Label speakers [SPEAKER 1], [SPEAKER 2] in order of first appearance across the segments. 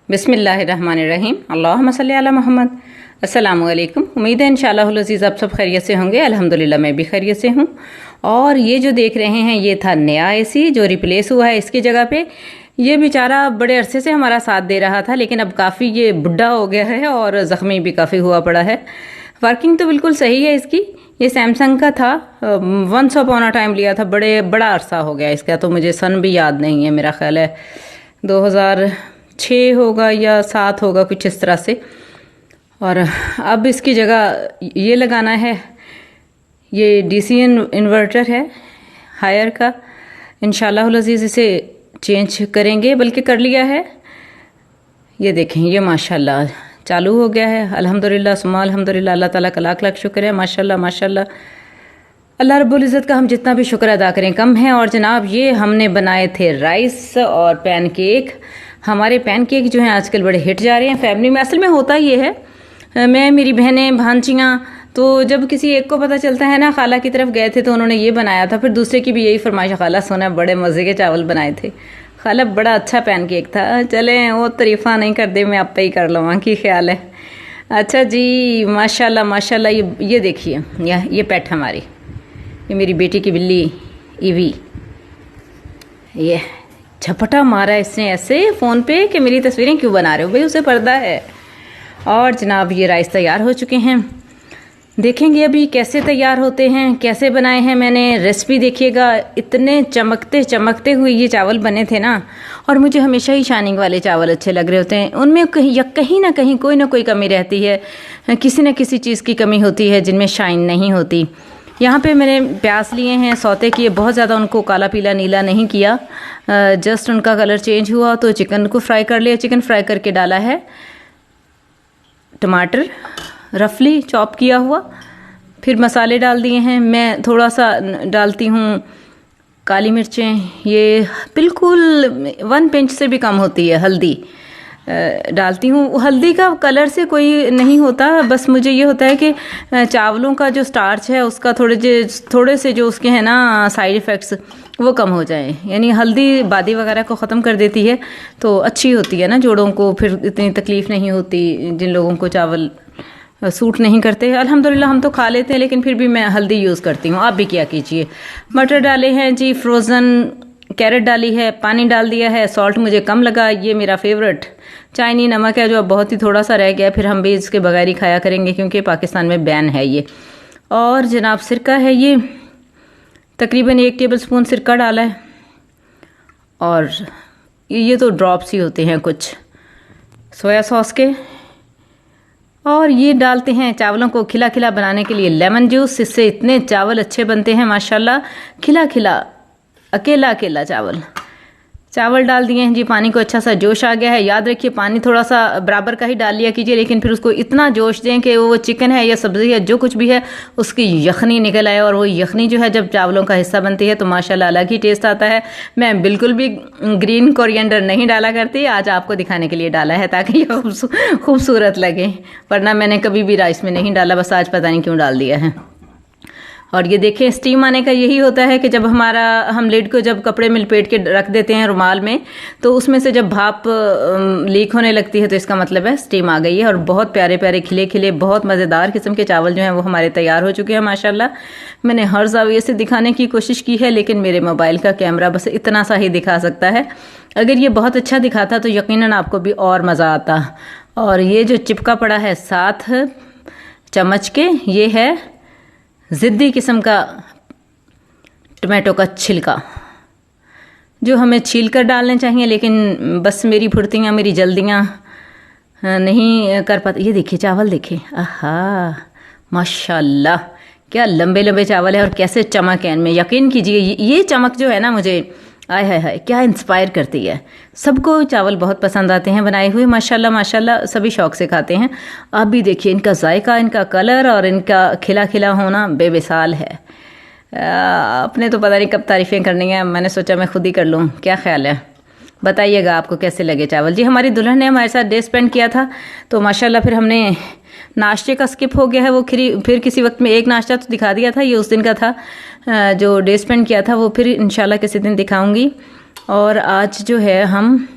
[SPEAKER 1] बिस्मिल्लाहिर्रहमानिर्रहीम। अल्लाहुम्मा सल्ली अला मोहम्मद। अस्सलामु अलैकुम। उम्मीद है इंशाअल्लाहुल अज़ीज़ आप सब खैरियत से होंगे। अल्हम्दुलिल्लाह मैं भी खैरियत से हूँ। और ये जो देख रहे हैं ये था नया एसी जो रिप्लेस हुआ है इसकी जगह पे। ये बेचारा बड़े अरसे से हमारा साथ दे रहा था, लेकिन अब काफ़ी ये बुढ़ा हो गया है और ज़ख्मी भी काफ़ी हुआ पड़ा है। वर्किंग तो बिल्कुल सही है इसकी। ये सैमसंग का था, वंस अपॉन अ टाइम लिया था, बड़ा अरसा हो गया इसका, तो मुझे सन भी याद नहीं है। मेरा ख्याल है 2006 होगा या 7 होगा, कुछ इस तरह से। और अब इसकी जगह ये लगाना है। ये डीसी इन्वर्टर है हायर का। इंशाअल्लाह अज़ीज़ इसे चेंज करेंगे, बल्कि कर लिया है। ये देखें, ये माशाल्लाह चालू हो गया है। अल्हम्दुलिल्लाह सुम्मा अल्हम्दुलिल्लाह। अल्लाह ताला का लाख लाख शुक्र है। माशाल्लाह माशाल्लाह। अल्लाह रब्बुल इज़्ज़त का हम जितना भी शुक्र अदा करें कम है। और जनाब ये हमने बनाए थे राइस और पैनकेक। हमारे पैनकेक जो हैं आजकल बड़े हिट जा रहे हैं फैमिली में। असल में होता ये है, मैं मेरी बहनें भांजियाँ, तो जब किसी एक को पता चलता है ना, खाला की तरफ गए थे तो उन्होंने ये बनाया था, फिर दूसरे की भी यही फरमाइश, खाला सोना बड़े मज़े के चावल बनाए थे, खाला बड़ा अच्छा पैनकेक था। चलें वो तारीफ़ा नहीं कर दे, मैं आप पे ही कर लूँगा, की ख्याल है। अच्छा जी, माशाल्लाह माशाल्लाह। ये देखिए, ये पेट हमारी, ये मेरी बेटी की बिल्ली ईवी, ये झपटा मारा इसने ऐसे फ़ोन पे कि मेरी तस्वीरें क्यों बना रहे हो भाई, उसे पर्दा है। और जनाब ये राइस तैयार हो चुके हैं। देखेंगे अभी कैसे तैयार होते हैं, कैसे बनाए हैं मैंने, रेसिपी देखिएगा। इतने चमकते चमकते हुए ये चावल बने थे ना। और मुझे हमेशा ही शाइनिंग वाले चावल अच्छे लग रहे होते हैं। उनमें कहीं ना कहीं कोई ना कोई कमी रहती है, किसी न किसी चीज़ की कमी होती है जिनमें शाइन नहीं होती। यहाँ पे मैंने प्याज लिए हैं, सौते किए, बहुत ज़्यादा उनको काला पीला नीला नहीं किया, जस्ट उनका कलर चेंज हुआ तो चिकन को फ्राई कर लिया। चिकन फ्राई करके डाला है टमाटर रफली चॉप किया हुआ, फिर मसाले डाल दिए हैं। मैं थोड़ा सा डालती हूँ काली मिर्चें, ये बिल्कुल 1 पिंच से भी कम होती है। हल्दी डालती हूँ। हल्दी का कलर से कोई नहीं होता, बस मुझे ये होता है कि चावलों का जो स्टार्च है उसका थोड़े से जो उसके हैं ना साइड इफ़ेक्ट्स वो कम हो जाए। यानी हल्दी बादी वगैरह को ख़त्म कर देती है, तो अच्छी होती है ना जोड़ों को, फिर इतनी तकलीफ़ नहीं होती जिन लोगों को चावल सूट नहीं करते। अल्हम्दुलिल्लाह हम तो खा लेते हैं, लेकिन फिर भी मैं हल्दी यूज़ करती हूँ। आप भी क्या कीजिए। मटर डाले हैं जी, फ्रोज़न कैरेट डाली है, पानी डाल दिया है। सॉल्ट मुझे कम लगा, ये मेरा फेवरेट चाइनी नमक है जो अब बहुत ही थोड़ा सा रह गया, फिर हम भी इसके बगैर ही खाया करेंगे क्योंकि पाकिस्तान में बैन है ये। और जनाब सिरका है, ये तकरीबन 1 टेबल स्पून सिरका डाला है। और ये तो ड्रॉप्स ही होते हैं कुछ सोया सॉस के। और ये डालते हैं चावलों को खिला खिला बनाने के लिए लेमन जूस। इससे इतने चावल अच्छे बनते हैं माशाल्लाह। खिला खिला अकेला अकेला चावल डाल दिए हैं जी। पानी को अच्छा सा जोश आ गया है। याद रखिए पानी थोड़ा सा बराबर का ही डाल लिया कीजिए, लेकिन फिर उसको इतना जोश दें कि वो चिकन है या सब्ज़ी है जो कुछ भी है उसकी यखनी निकल आए। और वो यखनी जो है जब चावलों का हिस्सा बनती है तो माशाल्लाह अलग ही टेस्ट आता है। मैं बिल्कुल भी ग्रीन कोरिएंडर नहीं डाला करती, आज आपको दिखाने के लिए डाला है ताकि ये खूबसूरत लगे, वरना मैंने कभी भी राइस में नहीं डाला, बस आज पता नहीं क्यों डाल दिया है। और ये देखें, स्टीम आने का यही होता है कि जब हम लिड को जब कपड़े में लपेट के रख देते हैं रुमाल में, तो उसमें से जब भाप लीक होने लगती है तो इसका मतलब है स्टीम आ गई है। और बहुत प्यारे प्यारे खिले खिले बहुत मज़ेदार किस्म के चावल जो हैं वो हमारे तैयार हो चुके हैं माशाल्लाह। मैंने हर ज़ाविये से दिखाने की कोशिश की है, लेकिन मेरे मोबाइल का कैमरा बस इतना सा ही दिखा सकता है। अगर ये बहुत अच्छा दिखाता तो यकीनन आपको भी और मज़ा आता। और ये जो चिपका पड़ा है 7 चम्मच के, ये है ज़िद्दी किस्म का टमाटो का छिलका, जो हमें छील कर डालने चाहिए, लेकिन बस मेरी फुर्तियाँ मेरी जल्दियाँ नहीं कर पाती। ये देखिए चावल देखिए, आहा माशाल्लाह क्या लंबे लंबे चावल है और कैसे चमक है इनमें। यकीन कीजिए ये चमक जो है ना, मुझे आय हाय हाय क्या इंस्पायर करती है। सबको चावल बहुत पसंद आते हैं बनाए हुए माशाल्लाह माशाल्लाह, सभी शौक से खाते हैं। आप भी देखिए इनका जायका, इनका कलर और इनका खिला खिला होना बेमिसाल है। अपने तो पता नहीं कब तारीफ़ें करनी है, मैंने सोचा मैं खुद ही कर लूँ। क्या ख्याल है, बताइएगा आपको कैसे लगे चावल। जी हमारी दुल्हन ने हमारे साथ डे स्पेंड किया था, तो माशाल्लाह फिर हमने नाश्ते का स्किप हो गया है। वो फिर किसी वक्त में एक नाश्ता तो दिखा दिया था, ये उस दिन का था जो डे स्पेंड किया था, वो फिर इंशाल्लाह किसी दिन दिखाऊंगी। और आज जो है हम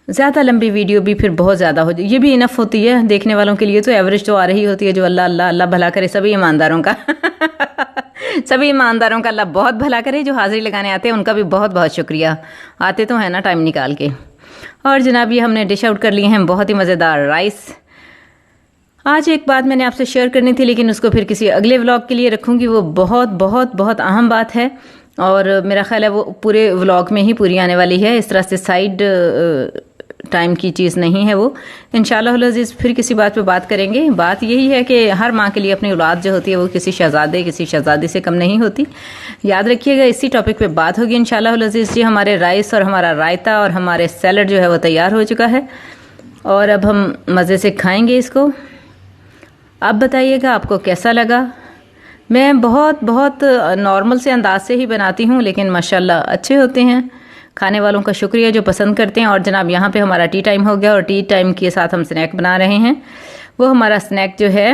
[SPEAKER 1] ज़्यादा लंबी वीडियो भी फिर बहुत ज़्यादा हो जाए, ये भी इनफ होती है देखने वालों के लिए। तो एवरेज तो आ रही होती है, जो अल्लाह अल्लाह अल्लाह भला करे सभी ईमानदारों का सभी ईमानदारों का अल्लाह बहुत भला करे। जो हाजिरी लगाने आते हैं उनका भी बहुत बहुत शुक्रिया, आते तो है ना टाइम निकाल के। और जनाब ये हमने डिश आउट कर लिए हैं बहुत ही मज़ेदार राइस। आज एक बात मैंने आपसे शेयर करनी थी, लेकिन उसको फिर किसी अगले व्लॉग के लिए रखूँगी। वो बहुत बहुत बहुत अहम बात है और मेरा ख्याल है वो पूरे व्लॉग में ही पूरी आने वाली है, इस तरह से साइड टाइम की चीज़ नहीं है वो। इंशाल्लाह अज़ीज़ फिर किसी बात पे बात करेंगे। बात यही है कि हर माँ के लिए अपनी औलाद जो होती है वो किसी शहजादे किसी शहजादी से कम नहीं होती। याद रखिएगा, इसी टॉपिक पे बात होगी इंशाल्लाह अज़ीज़ जी। हमारे राइस और हमारा रायता और हमारे सैलड जो है वो तैयार हो चुका है और अब हम मज़े से खाएँगे इसको। आप बताइएगा आपको कैसा लगा। मैं बहुत बहुत नॉर्मल से अंदाज से ही बनाती हूँ, लेकिन माशाल्लाह अच्छे होते हैं। खाने वालों का शुक्रिया जो पसंद करते हैं। और जनाब यहाँ पे हमारा टी टाइम हो गया और टी टाइम के साथ हम स्नैक बना रहे हैं। वो हमारा स्नैक जो है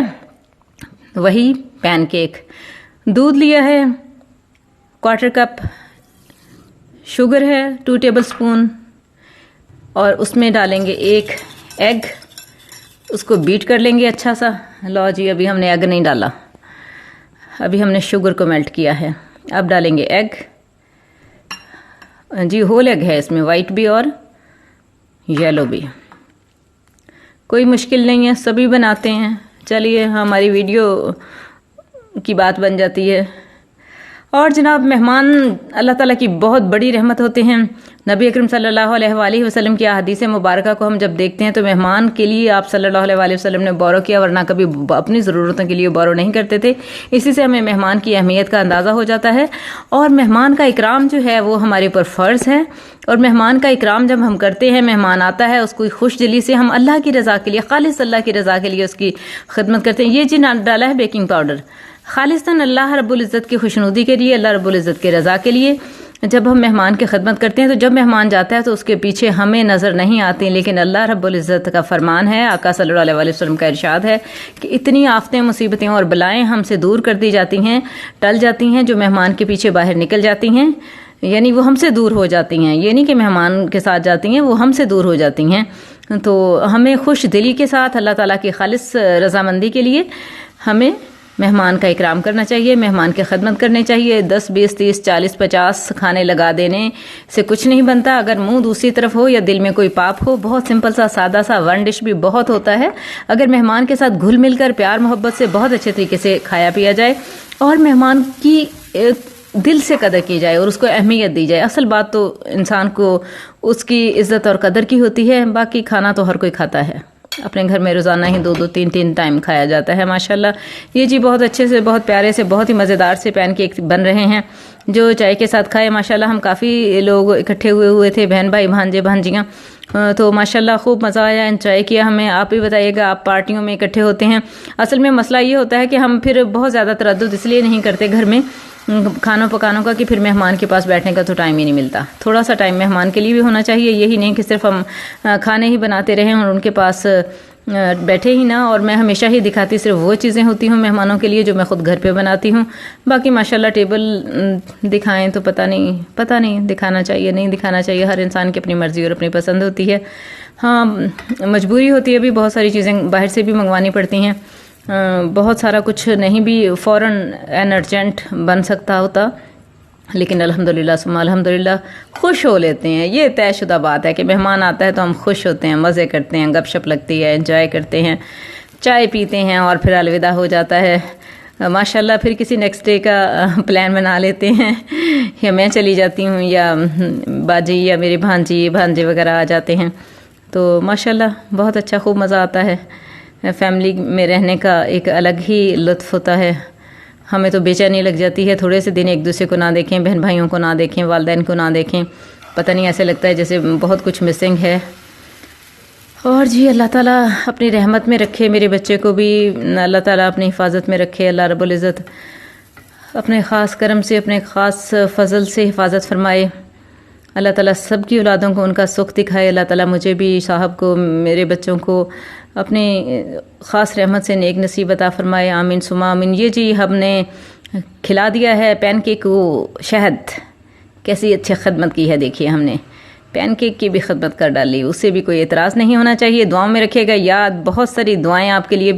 [SPEAKER 1] वही पैनकेक। दूध लिया है 1/4 कप, शुगर है 2 टेबलस्पून और उसमें डालेंगे 1 एग, उसको बीट कर लेंगे अच्छा सा। लो जी, अभी हमने एग नहीं डाला, अभी हमने शुगर को मेल्ट किया है। अब डालेंगे एग जी, होल एग है इसमें, वाइट भी और येलो भी। कोई मुश्किल नहीं है, सभी बनाते हैं। चलिए हमारी वीडियो की बात बन जाती है। और जनाब मेहमान अल्लाह ताला की बहुत बड़ी रहमत होते हैं। नबी अकरम सल्लल्लाहु अलैहि वसल्लम की हदीस मुबारका को हम जब देखते हैं तो मेहमान के लिए आप सल्लल्लाहु अलैहि वसल्लम ने बोरो किया, वरना कभी अपनी ज़रूरतों के लिए बोरो नहीं करते थे। इसी से हमें मेहमान की अहमियत का अंदाज़ा हो जाता है। और मेहमान का इकराम जो है वो हमारे ऊपर फ़र्ज़ है। और मेहमान का इकराम जब हम करते हैं, मेहमान आता है उसको खुश दिली से हम अल्लाह की रज़ा के लिए, खालिस अल्लाह की रज़ा के लिए उसकी खिदमत करते हैं। ये जी डाला है बेकिंग पाउडर, खालिस्तन अल्लाह रब्बुल इज़्ज़त की खुशनुदी के लिए, अल्लाह रब्बुल इज़्ज़त के रज़ा के लिए जब हम मेहमान की खिदमत करते हैं। तो जब मेहमान जाता है तो उसके पीछे हमें नज़र नहीं आती, लेकिन अल्लाह रब्बुल इज़्ज़त का फरमान है, आका सल्लल्लाहु अलैहि वसल्लम का इरशाद है कि इतनी आफतें, मुसीबतें और बलाएं हमसे दूर कर दी जाती हैं, टल जाती हैं, जो मेहमान के पीछे बाहर निकल जाती हैं। यानी वो हमसे दूर हो जाती हैं, ये नहीं कि मेहमान के साथ जाती हैं, वो हमसे दूर हो जाती हैं। तो हमें खुश दिली के साथ अल्लाह ताला की खालिस रज़ामंदी के लिए हमें मेहमान का इकराम करना चाहिए, मेहमान की खिदमत करनी चाहिए। 10, 20, 30, 40, 50 खाने लगा देने से कुछ नहीं बनता अगर मुंह दूसरी तरफ हो या दिल में कोई पाप हो। बहुत सिंपल सा सादा सा 1 डिश भी बहुत होता है अगर मेहमान के साथ घुल मिलकर प्यार मोहब्बत से बहुत अच्छे तरीके से खाया पिया जाए और मेहमान की दिल से कदर की जाए और उसको अहमियत दी जाए। असल बात तो इंसान को उसकी इज्जत और कदर की होती है। बाकी खाना तो हर कोई खाता है, अपने घर में रोज़ाना ही 2-2, 3-3 टाइम खाया जाता है माशाल्लाह। ये जी बहुत अच्छे से, बहुत प्यारे से, बहुत ही मज़ेदार से पैनकेक बन रहे हैं जो चाय के साथ खाए। माशाल्लाह हम काफ़ी लोग इकट्ठे हुए थे, बहन भाई भांजे भांजियाँ, तो माशाल्लाह खूब मज़ा आया, एंजॉय किया हमें। आप भी बताइएगा, आप पार्टियों में इकट्ठे होते हैं। असल में मसला ये होता है कि हम फिर बहुत ज़्यादा तरद्दुद इसलिए नहीं करते घर में खानों पकानों का कि फिर मेहमान के पास बैठने का तो टाइम ही नहीं मिलता। थोड़ा सा टाइम मेहमान के लिए भी होना चाहिए, यही नहीं कि सिर्फ हम खाने ही बनाते रहें और उनके पास बैठे ही ना। और मैं हमेशा ही दिखाती सिर्फ वो चीज़ें होती हूँ मेहमानों के लिए जो मैं ख़ुद घर पे बनाती हूँ। बाकी माशाल्लाह टेबल दिखाएं तो पता नहीं दिखाना चाहिए नहीं दिखाना चाहिए, हर इंसान की अपनी मर्ज़ी और अपनी पसंद होती है। हाँ, मजबूरी होती है, अभी बहुत सारी चीज़ें बाहर से भी मंगवानी पड़ती हैं, बहुत सारा कुछ नहीं भी फ़ौरन एन अर्जेंट बन सकता होता, लेकिन अल्हम्दुलिल्लाह सुम्मा अल्हम्दुलिल्लाह खुश हो लेते हैं। ये तयशुदा बात है कि मेहमान आता है तो हम खुश होते हैं, मज़े करते हैं, गपशप लगती है, एंजॉय करते हैं, चाय पीते हैं और फिर अलविदा हो जाता है माशाल्लाह। फिर किसी नेक्स्ट डे का प्लान बना लेते हैं, या मैं चली जाती हूँ या बाजी या मेरी भांजे वगैरह आ जाते हैं। तो माशाल्लाह बहुत अच्छा, खूब मज़ा आता है। फैमिली में रहने का एक अलग ही लुत्फ़ होता है। हमें तो बेचैनी लग जाती है, थोड़े से दिन एक दूसरे को ना देखें, बहन भाइयों को ना देखें, वालिदैन को ना देखें, पता नहीं ऐसे लगता है जैसे बहुत कुछ मिसिंग है। और जी अल्लाह ताला अपनी रहमत में रखे, मेरे बच्चे को भी अल्लाह ताला अपनी हिफाजत में रखे। अल्लाह रब्बुल इज़्ज़त अपने ख़ास करम से, अपने ख़ास फ़ज़ल से हिफाजत फरमाए। अल्लाह ताला सब की औलादों को उनका सुख दिखाए। अल्लाह ताला मुझे भी, साहब को, मेरे बच्चों को अपनी ख़ास रहमत से नेक नसीब अता फरमाए। आमीन सुमा आमीन। ये जी हमने खिला दिया है पैनकेक को शहद, कैसी अच्छी खिदमत की है देखिए हमने। पैनकेक की भी खिदमत कर डाली, उसे भी कोई एतराज़ नहीं होना चाहिए। दुआओं में रखिएगा याद, बहुत सारी दुआएं आपके लिए